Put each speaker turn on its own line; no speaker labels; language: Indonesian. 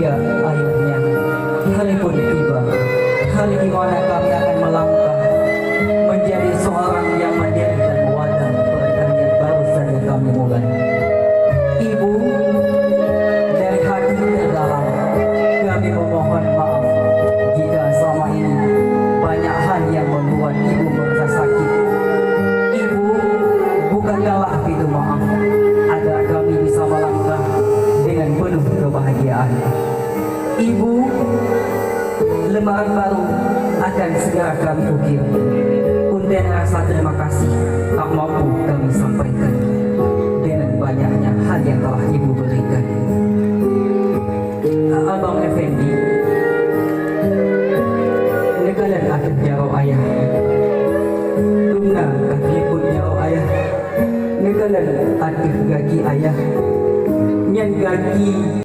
bahagia akhirnya. Hari pun tiba, hari di mana kami akan melangkah menjadi seorang yang mendirikan wadah pernikahan yang baru saja kami mulai. Ibu, dari hati terdalam kami memohon maaf jika selama ini banyak hal yang membuat ibu merasa sakit. Ibu, bukanlah pintu maaf agar kami bisa melangkah dengan penuh kebahagiaan. Ibu, lembaran baru akan segera kami ukir. Undian rasa terima kasih tak mampu kami sampaikan dengan banyaknya hal yang telah ibu berikan. Abang Effendi, negalan akan jauh ayah. Tungna kaki pun jauh ayah. Negalan akan gagi ayah. Nyan gagi